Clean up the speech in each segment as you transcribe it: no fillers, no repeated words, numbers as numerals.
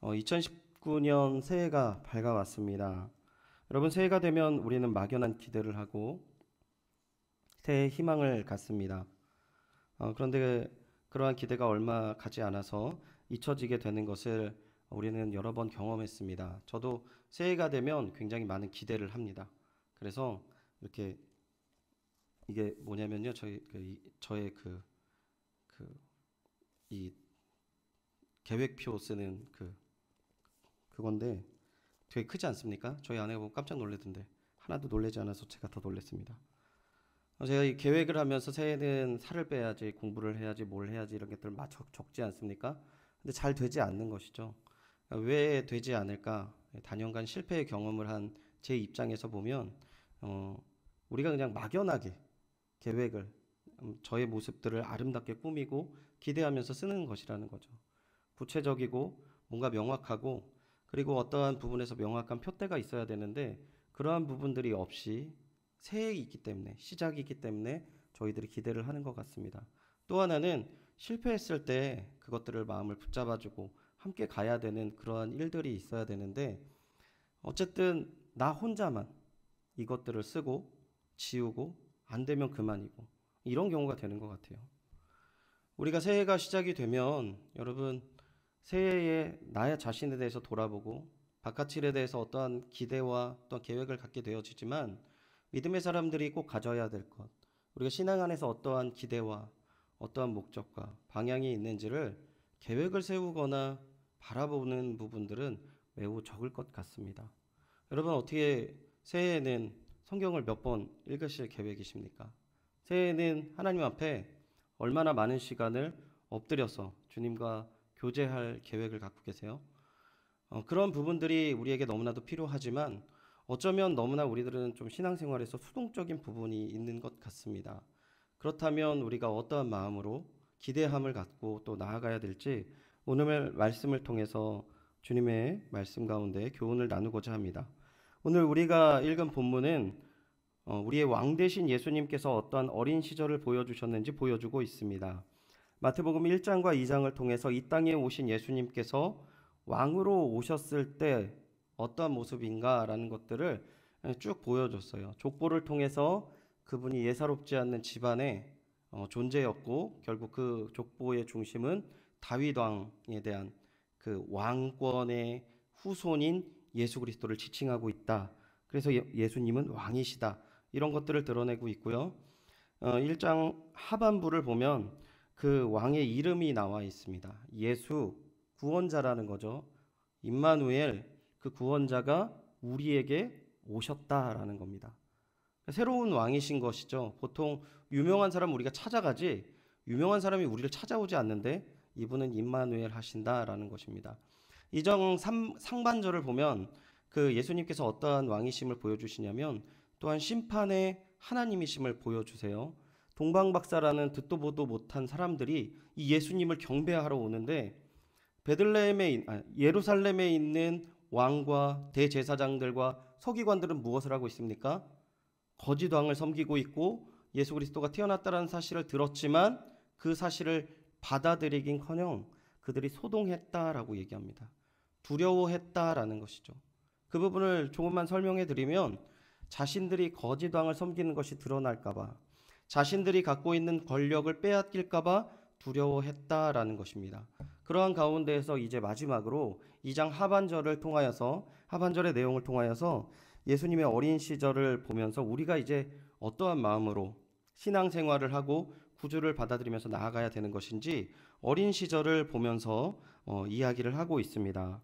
2019년 새해가 밝아왔습니다. 여러분, 새해가 되면 우리는 막연한 기대를 하고 새해 희망을 갖습니다. 그런데 그러한 기대가 얼마 가지 않아서 잊혀지게 되는 것을 우리는 여러 번 경험했습니다. 저도 새해가 되면 굉장히 많은 기대를 합니다. 그래서 이렇게 이게 뭐냐면요, 저의 이 계획표 쓰는 그건데 되게 크지 않습니까? 저희 아내가 보고 깜짝 놀라던데 하나도 놀라지 않아서 제가 더 놀랐습니다. 제가 이 계획을 하면서 새해는 살을 빼야지, 공부를 해야지, 뭘 해야지 이런 것들을 막 적지 않습니까? 근데 잘 되지 않는 것이죠. 왜 되지 않을까? 단연간 실패의 경험을 한 제 입장에서 보면 우리가 그냥 막연하게 계획을 저의 모습들을 아름답게 꾸미고 기대하면서 쓰는 것이라는 거죠. 구체적이고 뭔가 명확하고 그리고 어떠한 부분에서 명확한 표대가 있어야 되는데 그러한 부분들이 없이 새해이기 때문에 시작이기 때문에 저희들이 기대를 하는 것 같습니다. 또 하나는 실패했을 때 그것들을 마음을 붙잡아주고 함께 가야 되는 그러한 일들이 있어야 되는데 어쨌든 나 혼자만 이것들을 쓰고 지우고 안 되면 그만이고 이런 경우가 되는 것 같아요. 우리가 새해가 시작이 되면 여러분 새해에 나의 자신에 대해서 돌아보고 바깥 일에 대해서 어떠한 기대와 어떤 계획을 갖게 되어지지만 믿음의 사람들이 꼭 가져야 될 것, 우리가 신앙 안에서 어떠한 기대와 어떠한 목적과 방향이 있는지를 계획을 세우거나 바라보는 부분들은 매우 적을 것 같습니다. 여러분 어떻게 새해에는 성경을 몇 번 읽으실 계획이십니까? 새해에는 하나님 앞에 얼마나 많은 시간을 엎드려서 주님과 교제할 계획을 갖고 계세요? 그런 부분들이 우리에게 너무나도 필요하지만 어쩌면 너무나 우리들은 좀 신앙생활에서 수동적인 부분이 있는 것 같습니다. 그렇다면 우리가 어떠한 마음으로 기대함을 갖고 또 나아가야 될지 오늘 말씀을 통해서 주님의 말씀 가운데 교훈을 나누고자 합니다. 오늘 우리가 읽은 본문은 우리의 왕 되신 예수님께서 어떠한 어린 시절을 보여주셨는지 보여주고 있습니다. 마태복음 1장과 2장을 통해서 이 땅에 오신 예수님께서 왕으로 오셨을 때 어떠한 모습인가라는 것들을 쭉 보여줬어요. 족보를 통해서 그분이 예사롭지 않는 집안의 존재였고 결국 그 족보의 중심은 다윗 왕에 대한 그 왕권의 후손인 예수 그리스도를 지칭하고 있다. 그래서 예수님은 왕이시다. 이런 것들을 드러내고 있고요. 1장 하반부를 보면 그 왕의 이름이 나와 있습니다. 예수, 구원자라는 거죠. 임마누엘, 그 구원자가 우리에게 오셨다라는 겁니다. 새로운 왕이신 것이죠. 보통 유명한 사람 우리가 찾아가지 유명한 사람이 우리를 찾아오지 않는데 이분은 임마누엘 하신다라는 것입니다. 이정 상반절을 보면 그 예수님께서 어떠한 왕이심을 보여주시냐면 또한 심판의 하나님이심을 보여주세요. 동방박사라는 듣도 보도 못한 사람들이 이 예수님을 경배하러 오는데 예루살렘에 있는 왕과 대제사장들과 서기관들은 무엇을 하고 있습니까? 거짓 왕을 섬기고 있고 예수 그리스도가 태어났다는 사실을 들었지만 그 사실을 받아들이긴커녕 그들이 소동했다라고 얘기합니다. 두려워했다라는 것이죠. 그 부분을 조금만 설명해 드리면 자신들이 거짓 왕을 섬기는 것이 드러날까봐 자신들이 갖고 있는 권력을 빼앗길까봐 두려워했다라는 것입니다. 그러한 가운데에서 이제 마지막으로 2장 하반절의 내용을 통하여서 예수님의 어린 시절을 보면서 우리가 이제 어떠한 마음으로 신앙생활을 하고 구주를 받아들이면서 나아가야 되는 것인지 어린 시절을 보면서 이야기를 하고 있습니다.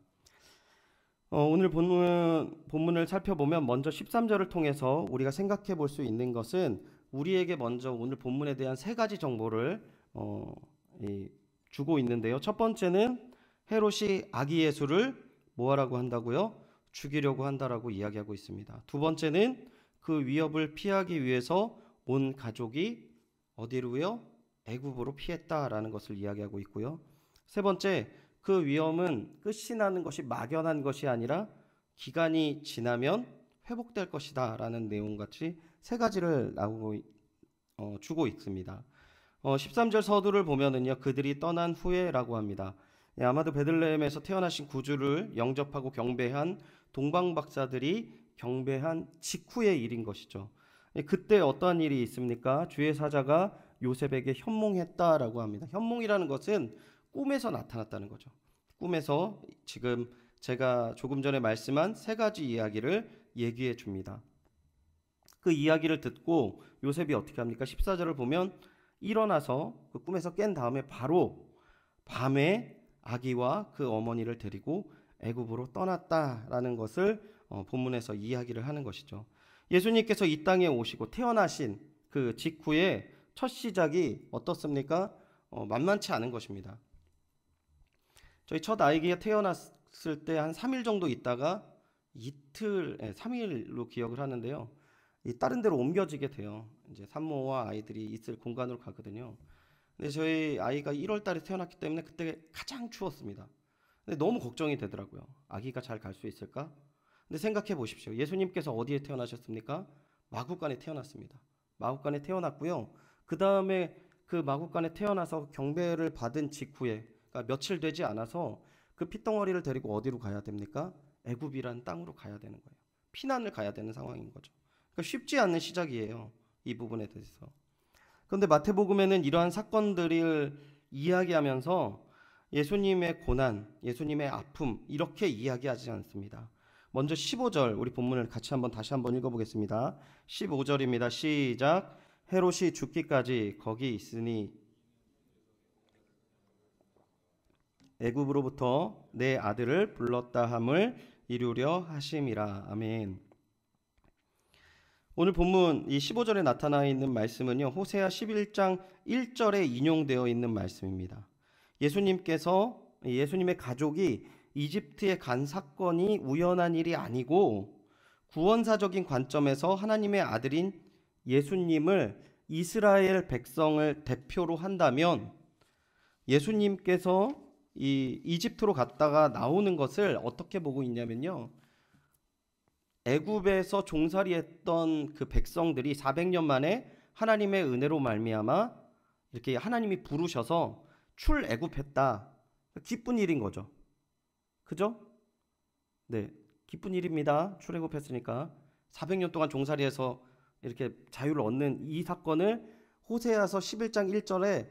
오늘 본문을 살펴보면 먼저 13절을 통해서 우리가 생각해 볼 수 있는 것은 우리에게 먼저 오늘 본문에 대한 세 가지 정보를 주고 있는데요. 첫 번째는 헤롯이 아기 예수를 뭐하라고 한다고요? 죽이려고 한다라고 이야기하고 있습니다. 두 번째는 그 위협을 피하기 위해서 온 가족이 어디로요? 애굽으로 피했다라는 것을 이야기하고 있고요. 세 번째, 그 위험은 끝이 나는 것이 막연한 것이 아니라 기간이 지나면 회복될 것이다 라는 내용같이 세 가지를 주고 있습니다. 13절 서두를 보면은요, 그들이 떠난 후에라고 합니다. 아마도 베들레헴에서 태어나신 구주를 영접하고 경배한 동방 박사들이 경배한 직후의 일인 것이죠. 그때 어떠한 일이 있습니까? 주의 사자가 요셉에게 현몽했다라고 합니다. 현몽이라는 것은 꿈에서 나타났다는 거죠. 꿈에서 지금 제가 조금 전에 말씀한 세 가지 이야기를 얘기해 줍니다. 그 이야기를 듣고 요셉이 어떻게 합니까? 14절을 보면 일어나서 그 꿈에서 깬 다음에 바로 밤에 아기와 그 어머니를 데리고 애굽으로 떠났다라는 것을 본문에서 이야기를 하는 것이죠. 예수님께서 이 땅에 오시고 태어나신 그 직후에 첫 시작이 어떻습니까? 만만치 않은 것입니다. 저희 첫 아이가 태어났을 때 한 3일 정도 있다가 이틀, 3일로 기억을 하는데요. 다른 데로 옮겨지게 돼요. 이제 산모와 아이들이 있을 공간으로 가거든요. 근데 저희 아이가 1월 달에 태어났기 때문에 그때 가장 추웠습니다. 근데 너무 걱정이 되더라고요. 아기가 잘 갈 수 있을까? 근데 생각해 보십시오. 예수님께서 어디에 태어나셨습니까? 마구간에 태어났습니다. 마구간에 태어났고요. 그 다음에 그 마구간에 태어나서 경배를 받은 직후에, 그러니까 며칠 되지 않아서 그 피덩어리를 데리고 어디로 가야 됩니까? 애굽이라는 땅으로 가야 되는 거예요. 피난을 가야 되는 상황인 거죠. 그러니까 쉽지 않은 시작이에요. 이 부분에 대해서. 그런데 마태복음에는 이러한 사건들을 이야기하면서 예수님의 고난, 예수님의 아픔 이렇게 이야기하지 않습니다. 먼저 15절 우리 본문을 같이 다시 한번 읽어보겠습니다. 15절입니다. 시작. 헤롯이 죽기까지 거기 있으니 애굽으로부터 내 아들을 불렀다 함을 이루려 하심이라. 아멘. 오늘 본문 이 15절에 나타나 있는 말씀은요, 호세아 11장 1절에 인용되어 있는 말씀입니다. 예수님의 가족이 이집트에 간 사건이 우연한 일이 아니고 구원사적인 관점에서 하나님의 아들인 예수님을 이스라엘 백성을 대표로 한다면 예수님께서 이 이집트로 갔다가 나오는 것을 어떻게 보고 있냐면요, 애굽에서 종살이했던 그 백성들이 400년 만에 하나님의 은혜로 말미암아 이렇게 하나님이 부르셔서 출애굽했다. 기쁜 일인 거죠. 그죠? 네, 기쁜 일입니다. 출애굽했으니까 400년 동안 종살이해서 이렇게 자유를 얻는 이 사건을 호세아서 11장 1절에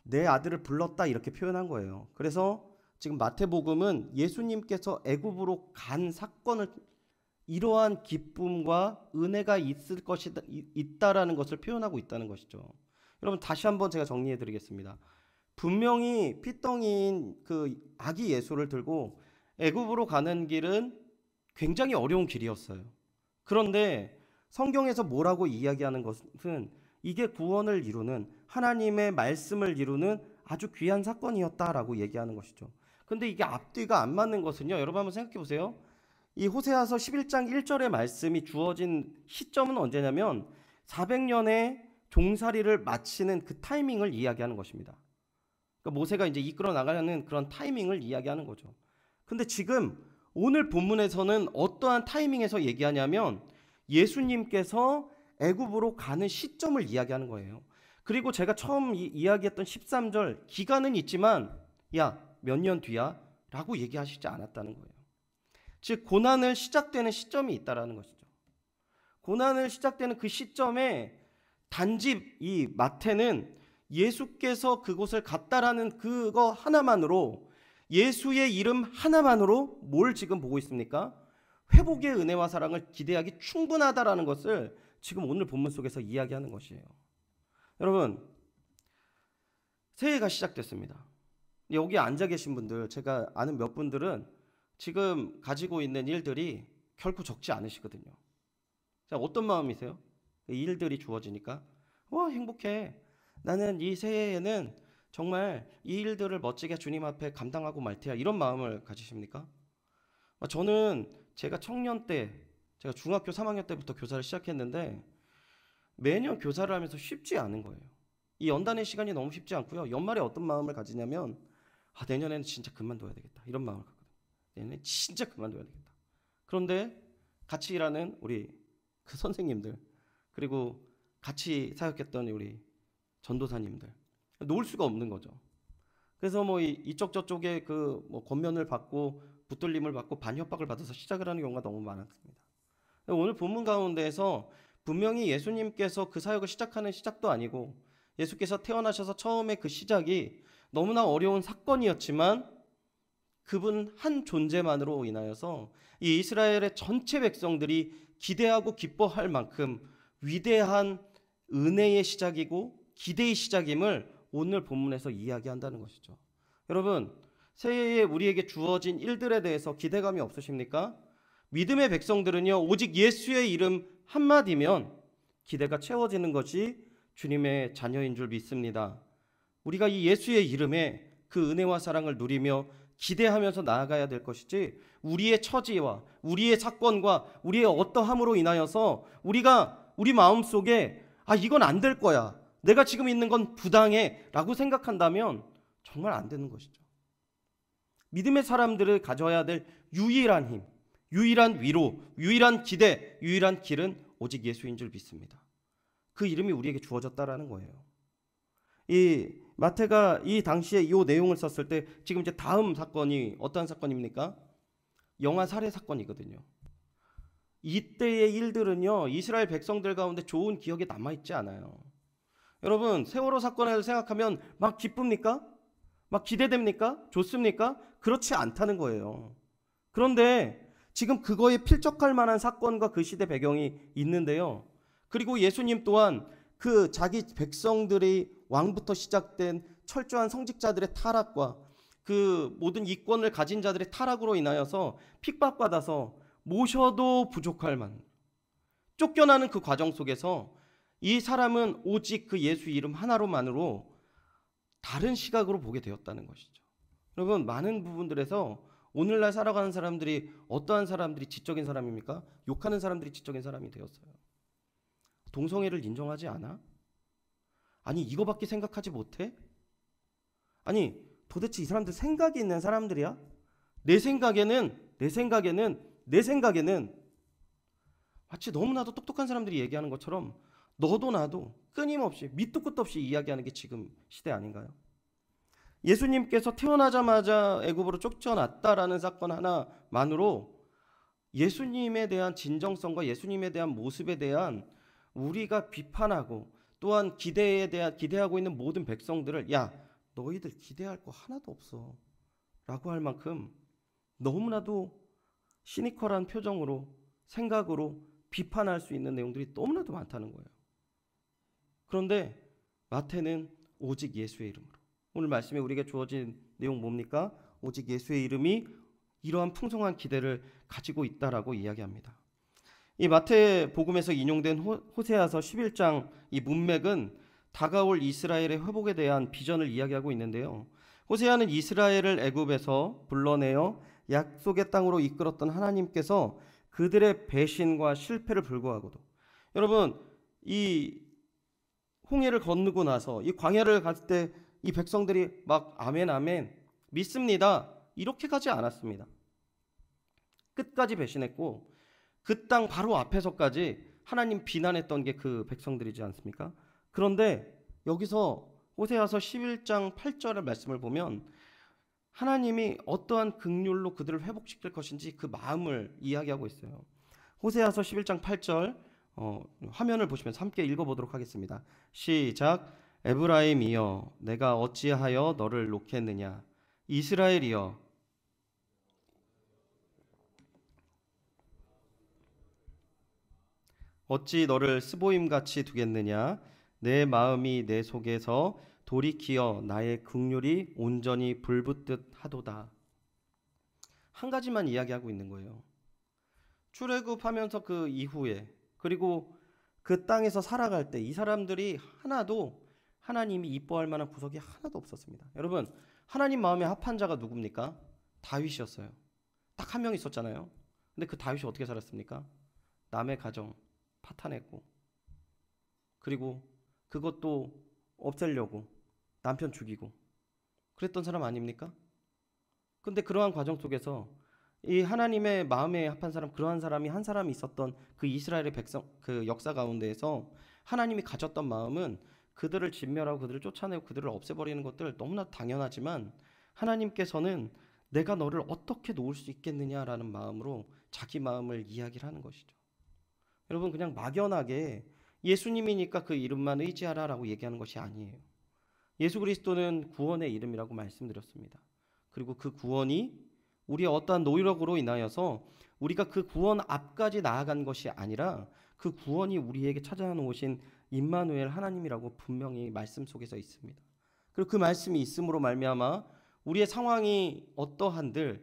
내 아들을 불렀다 이렇게 표현한 거예요. 그래서 지금 마태복음은 예수님께서 애굽으로 간 사건을 이러한 기쁨과 은혜가 있다라는 것을 표현하고 있다는 것이죠. 여러분 다시 한번 제가 정리해 드리겠습니다. 분명히 피덩이인 그 아기 예수를 들고 애굽으로 가는 길은 굉장히 어려운 길이었어요. 그런데 성경에서 뭐라고 이야기하는 것은 이게 구원을 이루는 하나님의 말씀을 이루는 아주 귀한 사건이었다라고 얘기하는 것이죠. 근데 이게 앞뒤가 안 맞는 것은요, 여러분 한번 생각해 보세요. 이 호세아서 11장 1절의 말씀이 주어진 시점은 언제냐면 400년의 종살이를 마치는 그 타이밍을 이야기하는 것입니다. 그러니까 모세가 이제 이끌어 나가려는 그런 타이밍을 이야기하는 거죠. 근데 지금 오늘 본문에서는 어떠한 타이밍에서 얘기하냐면 예수님께서 애굽으로 가는 시점을 이야기하는 거예요. 그리고 제가 처음 이야기했던 13절 기간은 있지만 야, 몇 년 뒤야? 라고 얘기하시지 않았다는 거예요. 즉 고난을 시작되는 시점이 있다라는 것이죠. 고난을 시작되는 그 시점에 단지 이 마태는 예수께서 그곳을 갔다라는 그거 하나만으로, 예수의 이름 하나만으로 뭘 지금 보고 있습니까? 회복의 은혜와 사랑을 기대하기 충분하다라는 것을 지금 오늘 본문 속에서 이야기하는 것이에요. 여러분, 새해가 시작됐습니다. 여기 앉아 계신 분들, 제가 아는 몇 분들은 지금 가지고 있는 일들이 결코 적지 않으시거든요. 자, 어떤 마음이세요? 이 일들이 주어지니까 와, 행복해. 나는 이 새해에는 정말 이 일들을 멋지게 주님 앞에 감당하고 말 테야. 이런 마음을 가지십니까? 저는 제가 청년 때, 제가 중학교 3학년 때부터 교사를 시작했는데 매년 교사를 하면서 쉽지 않은 거예요. 이 연단의 시간이 너무 쉽지 않고요. 연말에 어떤 마음을 가지냐면 내년에는 진짜 그만둬야 되겠다. 이런 마음을 갖거든요. 내년에 진짜 그만둬야 되겠다. 그런데 같이 일하는 우리 그 선생님들, 그리고 같이 사역했던 우리 전도사님들, 놓을 수가 없는 거죠. 그래서 뭐 이쪽 저쪽에 그 뭐 권면을 받고 붙들림을 받고 반협박을 받아서 시작을 하는 경우가 너무 많았습니다. 오늘 본문 가운데에서 분명히 예수님께서 그 사역을 시작하는 시작도 아니고 예수께서 태어나셔서 처음에 그 시작이 너무나 어려운 사건이었지만 그분 한 존재만으로 인하여서 이 이스라엘의 전체 백성들이 기대하고 기뻐할 만큼 위대한 은혜의 시작이고 기대의 시작임을 오늘 본문에서 이야기한다는 것이죠. 여러분, 새해에 우리에게 주어진 일들에 대해서 기대감이 없으십니까? 믿음의 백성들은요, 오직 예수의 이름 한마디면 기대가 채워지는 것이 주님의 자녀인 줄 믿습니다. 우리가 이 예수의 이름에 그 은혜와 사랑을 누리며 기대하면서 나아가야 될 것이지, 우리의 처지와 우리의 사건과 우리의 어떠함으로 인하여서 우리가 우리 마음속에 이건 안 될 거야, 내가 지금 있는 건 부당해 라고 생각한다면 정말 안 되는 것이죠. 믿음의 사람들을 가져야 될 유일한 힘, 유일한 위로, 유일한 기대, 유일한 길은 오직 예수인 줄 믿습니다. 그 이름이 우리에게 주어졌다라는 거예요. 이 마태가 이 당시에 이 내용을 썼을 때 지금 이제 다음 사건이 어떤 사건입니까? 영아 살해 사건이거든요. 이때의 일들은요, 이스라엘 백성들 가운데 좋은 기억에 남아있지 않아요. 여러분, 세월호 사건을 생각하면 막 기쁩니까? 막 기대됩니까? 좋습니까? 그렇지 않다는 거예요. 그런데 지금 그거에 필적할 만한 사건과 그 시대 배경이 있는데요. 그리고 예수님 또한 그 자기 백성들이 왕부터 시작된 철저한 성직자들의 타락과 그 모든 이권을 가진 자들의 타락으로 인하여서 핍박받아서 모셔도 부족할 만, 쫓겨나는 그 과정 속에서 이 사람은 오직 그 예수 이름 하나로만으로 다른 시각으로 보게 되었다는 것이죠. 여러분, 많은 부분들에서 오늘날 살아가는 사람들이 어떠한 사람들이 지적인 사람입니까? 욕하는 사람들이 지적인 사람이 되었어요. 동성애를 인정하지 않아? 아니, 이거밖에 생각하지 못해? 아니, 도대체 이 사람들 생각이 있는 사람들이야? 내 생각에는 마치 너무나도 똑똑한 사람들이 얘기하는 것처럼 너도 나도 끊임없이 밑도 끝도 없이 이야기하는 게 지금 시대 아닌가요? 예수님께서 태어나자마자 애굽으로 쫓겨났다라는 사건 하나만으로 예수님에 대한 진정성과 예수님에 대한 모습에 대한 우리가 비판하고 또한 기대하고 있는 모든 백성들을 너희들 기대할 거 하나도 없어 라고 할 만큼 너무나도 시니컬한 표정으로 생각으로 비판할 수 있는 내용들이 너무나도 많다는 거예요. 그런데 마태는 오직 예수의 이름으로, 오늘 말씀에 우리에게 주어진 내용 뭡니까? 오직 예수의 이름이 이러한 풍성한 기대를 가지고 있다라고 이야기합니다. 이 마태 복음에서 인용된 호세아서 11장 이 문맥은 다가올 이스라엘의 회복에 대한 비전을 이야기하고 있는데요. 호세아는 이스라엘을 애굽에서 불러내어 약속의 땅으로 이끌었던 하나님께서 그들의 배신과 실패를 불구하고도, 여러분, 이 홍해를 건너고 나서 이 광야를 갔을 때 이 백성들이 막 아멘 아멘 믿습니다 이렇게 가지 않았습니다. 끝까지 배신했고 그 땅 바로 앞에서까지 하나님 비난했던 게 그 백성들이지 않습니까? 그런데 여기서 호세아서 11장 8절의 말씀을 보면 하나님이 어떠한 긍휼로 그들을 회복시킬 것인지 그 마음을 이야기하고 있어요. 호세아서 11장 8절 화면을 보시면서 함께 읽어보도록 하겠습니다. 시작. 에브라임이여 내가 어찌하여 너를 놓겠느냐, 이스라엘이여 어찌 너를 스보임같이 두겠느냐, 내 마음이 내 속에서 돌이키어 나의 긍휼이 온전히 불붙듯 하도다. 한 가지만 이야기하고 있는 거예요. 출애굽하면서 그 이후에 그리고 그 땅에서 살아갈 때 이 사람들이 하나도 하나님이 이뻐할 만한 구석이 하나도 없었습니다. 여러분, 하나님 마음에 합한 자가 누굽니까? 다윗이었어요. 딱 한 명 있었잖아요. 근데 그 다윗이 어떻게 살았습니까? 남의 가정 파탄했고, 그리고 그것도 없애려고 남편 죽이고 그랬던 사람 아닙니까? 근데 그러한 과정 속에서 이 하나님의 마음에 합한 사람, 그러한 사람이 한 사람이 있었던 그 이스라엘의 백성 그 역사 가운데에서 하나님이 가졌던 마음은 그들을 진멸하고 그들을 쫓아내고 그들을 없애버리는 것들 너무나 당연하지만 하나님께서는 내가 너를 어떻게 놓을 수 있겠느냐라는 마음으로 자기 마음을 이야기를 하는 것이죠. 여러분, 그냥 막연하게 예수님이니까 그 이름만 의지하라라고 얘기하는 것이 아니에요. 예수 그리스도는 구원의 이름이라고 말씀드렸습니다. 그리고 그 구원이 우리의 어떠한 노력으로 인하여서 우리가 그 구원 앞까지 나아간 것이 아니라 그 구원이 우리에게 찾아놓으신 임마누엘 하나님이라고 분명히 말씀 속에서 있습니다. 그리고 그 말씀이 있음으로 말미암아 우리의 상황이 어떠한들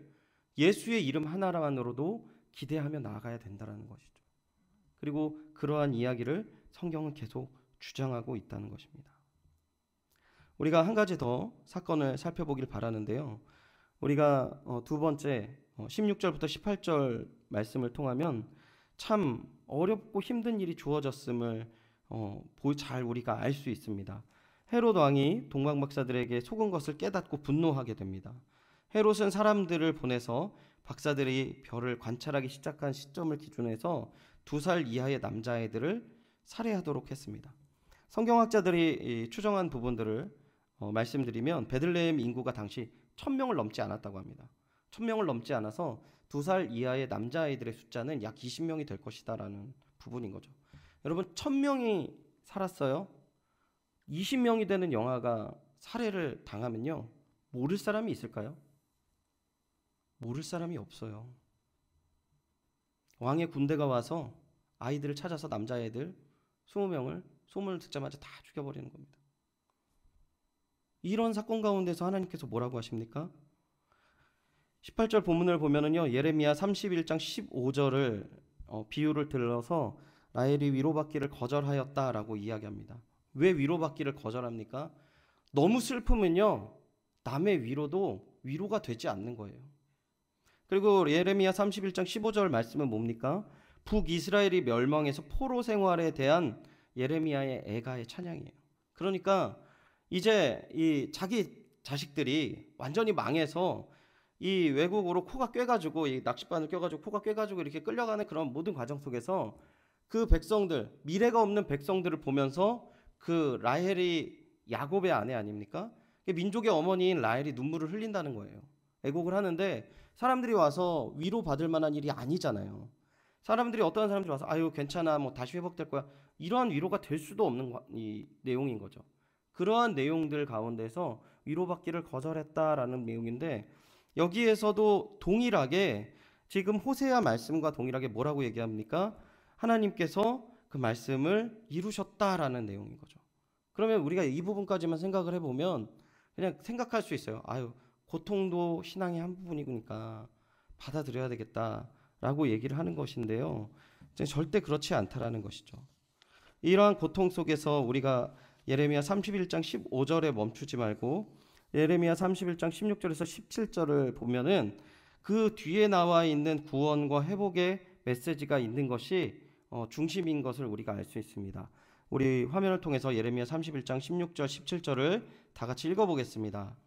예수의 이름 하나만으로도 기대하며 나아가야 된다는 것이죠. 그리고 그러한 이야기를 성경은 계속 주장하고 있다는 것입니다. 우리가 한 가지 더 사건을 살펴보길 바라는데요. 우리가 두 번째 16절부터 18절 말씀을 통하면 참 어렵고 힘든 일이 주어졌음을 잘 우리가 알 수 있습니다. 헤롯 왕이 동방 박사들에게 속은 것을 깨닫고 분노하게 됩니다. 헤롯은 사람들을 보내서 박사들이 별을 관찰하기 시작한 시점을 기준해서 2살 이하의 남자애들을 살해하도록 했습니다. 성경학자들이 추정한 부분들을 말씀드리면 베들레헴 인구가 당시 1000명을 넘지 않았다고 합니다. 1000명을 넘지 않아서 2살 이하의 남자아이들의 숫자는 약 20명이 될 것이다 라는 부분인 거죠. 여러분, 1000명이 살았어요. 20명이 되는 영아가 살해를 당하면요, 모를 사람이 있을까요? 모를 사람이 없어요. 왕의 군대가 와서 아이들을 찾아서 남자애들 20명을 소문을 듣자마자 다 죽여버리는 겁니다. 이런 사건 가운데서 하나님께서 뭐라고 하십니까? 18절 본문을 보면은요, 예레미야 31장 15절을 비유를 들어서 라헬이 위로받기를 거절하였다라고 이야기합니다. 왜 위로받기를 거절합니까? 너무 슬프면요, 남의 위로도 위로가 되지 않는 거예요. 그리고 예레미야 31장 15절 말씀은 뭡니까? 북이스라엘이 멸망해서 포로 생활에 대한 예레미야의 애가의 찬양이에요. 그러니까 이제 이 자기 자식들이 완전히 망해서 이 외국으로 코가 꿰가지고 이 낚싯바늘 껴가지고 코가 꿰가지고 이렇게 끌려가는 그런 모든 과정 속에서 그 백성들, 미래가 없는 백성들을 보면서 그 라헬이 야곱의 아내 아닙니까? 민족의 어머니인 라헬이 눈물을 흘린다는 거예요. 애곡을 하는데 사람들이 와서 위로받을 만한 일이 아니잖아요. 사람들이 어떤 사람들이 와서 아유 괜찮아 뭐 다시 회복될 거야, 이러한 위로가 될 수도 없는 이 내용인 거죠. 그러한 내용들 가운데서 위로받기를 거절했다라는 내용인데, 여기에서도 동일하게 지금 호세아 말씀과 동일하게 뭐라고 얘기합니까? 하나님께서 그 말씀을 이루셨다라는 내용인 거죠. 그러면 우리가 이 부분까지만 생각을 해보면 그냥 생각할 수 있어요. 아유, 고통도 신앙의 한 부분이니까 받아들여야 되겠다라고 얘기를 하는 것인데요, 절대 그렇지 않다라는 것이죠. 이러한 고통 속에서 우리가 예레미야 31장 15절에 멈추지 말고 예레미야 31장 16절에서 17절을 보면은 그 뒤에 나와 있는 구원과 회복의 메시지가 있는 것이 중심인 것을 우리가 알 수 있습니다. 우리 화면을 통해서 예레미야 31장 16절 17절을 다 같이 읽어보겠습니다.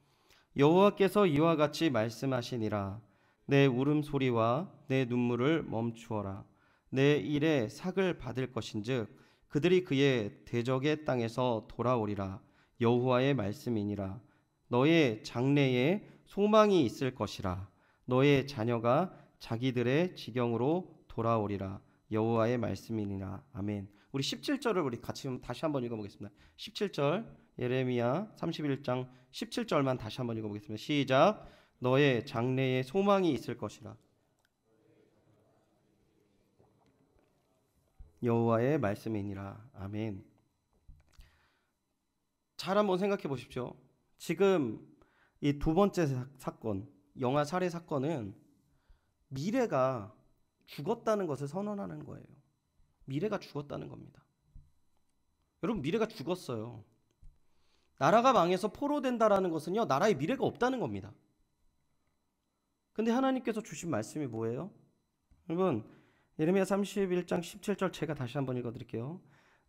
여호와께서 이와 같이 말씀하시니라. 내 울음소리와 내 눈물을 멈추어라. 내 일에 삭을 받을 것인즉 그들이 그의 대적의 땅에서 돌아오리라. 여호와의 말씀이니라. 너의 장래에 소망이 있을 것이라. 너의 자녀가 자기들의 지경으로 돌아오리라. 여호와의 말씀이니라. 아멘. 우리 17절을 우리 같이 다시 한번 읽어보겠습니다. 17절 예레미야 31장 17절만 다시 한번 읽어보겠습니다. 시작. 너의 장래에 소망이 있을 것이라. 여호와의 말씀이니라. 아멘. 잘 한번 생각해 보십시오. 지금 이 두 번째 사건, 영아 살해 사건은 미래가 죽었다는 것을 선언하는 거예요. 미래가 죽었다는 겁니다. 여러분, 미래가 죽었어요. 나라가 망해서 포로된다라는 것은요, 나라에 미래가 없다는 겁니다. 근데 하나님께서 주신 말씀이 뭐예요? 여러분, 예레미야 31장 17절 제가 다시 한번 읽어드릴게요.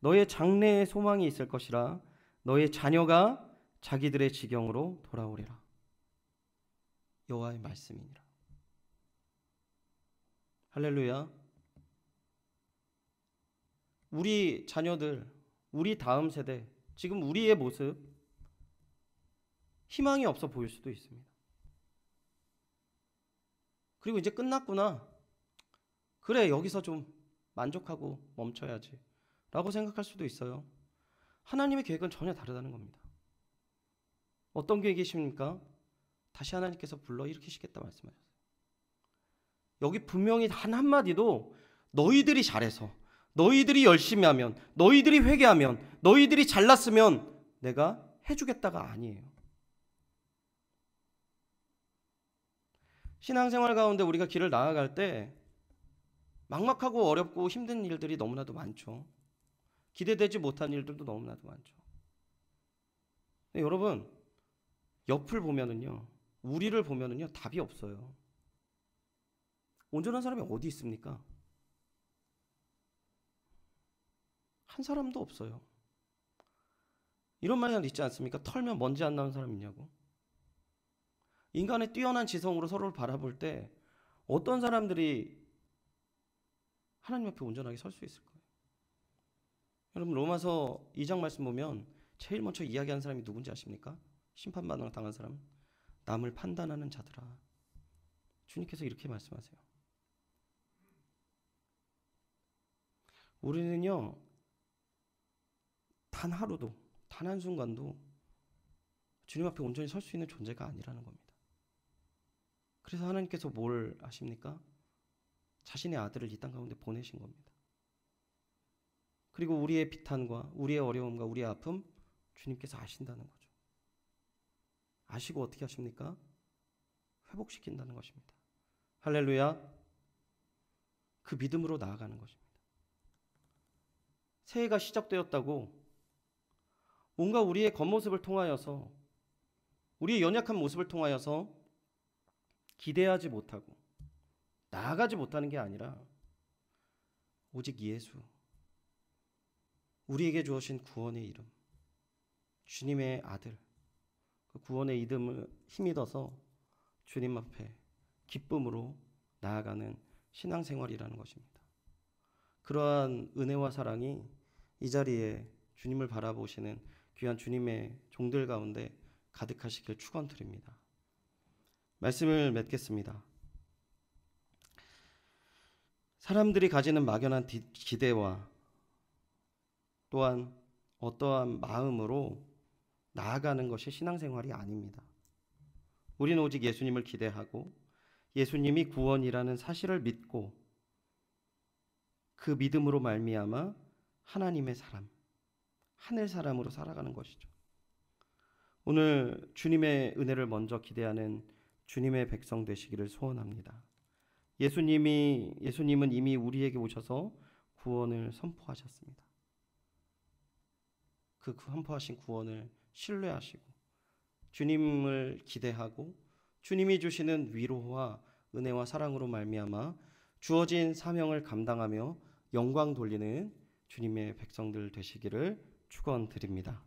너의 장래에 소망이 있을 것이라. 너의 자녀가 자기들의 지경으로 돌아오리라. 여호와의 말씀이니라. 할렐루야. 우리 자녀들, 우리 다음 세대 지금 우리의 모습 희망이 없어 보일 수도 있습니다. 그리고 이제 끝났구나. 그래, 여기서 좀 만족하고 멈춰야지 라고 생각할 수도 있어요. 하나님의 계획은 전혀 다르다는 겁니다. 어떤 계획이십니까? 다시 하나님께서 불러 일으키시겠다 말씀하셨어요. 여기 분명히 단 한마디도 너희들이 잘해서, 너희들이 열심히 하면, 너희들이 회개하면, 너희들이 잘났으면 내가 해주겠다가 아니에요. 신앙생활 가운데 우리가 길을 나아갈 때 막막하고 어렵고 힘든 일들이 너무나도 많죠. 기대되지 못한 일들도 너무나도 많죠. 여러분, 옆을 보면은요, 우리를 보면은요, 답이 없어요. 온전한 사람이 어디 있습니까? 한 사람도 없어요. 이런 말이 있지 않습니까? 털면 먼지 안 나는 사람 있냐고. 인간의 뛰어난 지성으로 서로를 바라볼 때 어떤 사람들이 하나님 앞에 온전하게 설 수 있을까요? 여러분, 로마서 2장 말씀 보면 제일 먼저 이야기하는 사람이 누군지 아십니까? 심판받으러 당한 사람. 남을 판단하는 자들아. 주님께서 이렇게 말씀하세요. 우리는요, 단 하루도, 단 한순간도 주님 앞에 온전히 설 수 있는 존재가 아니라는 겁니다. 그래서 하나님께서 뭘 아십니까? 자신의 아들을 이 땅 가운데 보내신 겁니다. 그리고 우리의 비탄과 우리의 어려움과 우리의 아픔 주님께서 아신다는 거죠. 아시고 어떻게 하십니까? 회복시킨다는 것입니다. 할렐루야. 그 믿음으로 나아가는 것입니다. 새해가 시작되었다고 뭔가 우리의 겉모습을 통하여서, 우리의 연약한 모습을 통하여서 기대하지 못하고 나아가지 못하는 게 아니라 오직 예수, 우리에게 주어진 구원의 이름, 주님의 아들, 그 구원의 이름을 힘입어서 주님 앞에 기쁨으로 나아가는 신앙생활이라는 것입니다. 그러한 은혜와 사랑이 이 자리에 주님을 바라보시는 귀한 주님의 종들 가운데 가득하시길 축원드립니다. 말씀을 맺겠습니다. 사람들이 가지는 막연한 기대와 또한 어떠한 마음으로 나아가는 것이 신앙생활이 아닙니다. 우리는 오직 예수님을 기대하고 예수님이 구원이라는 사실을 믿고 그 믿음으로 말미암아 하나님의 사람, 하늘 사람으로 살아가는 것이죠. 오늘 주님의 은혜를 먼저 기대하는 주님의 백성 되시기를 소원합니다. 예수님은 이미 우리에게 오셔서 구원을 선포하셨습니다. 그 선포하신 구원을 신뢰하시고 주님을 기대하고 주님이 주시는 위로와 은혜와 사랑으로 말미암아 주어진 사명을 감당하며 영광 돌리는 주님의 백성들 되시기를 축원드립니다.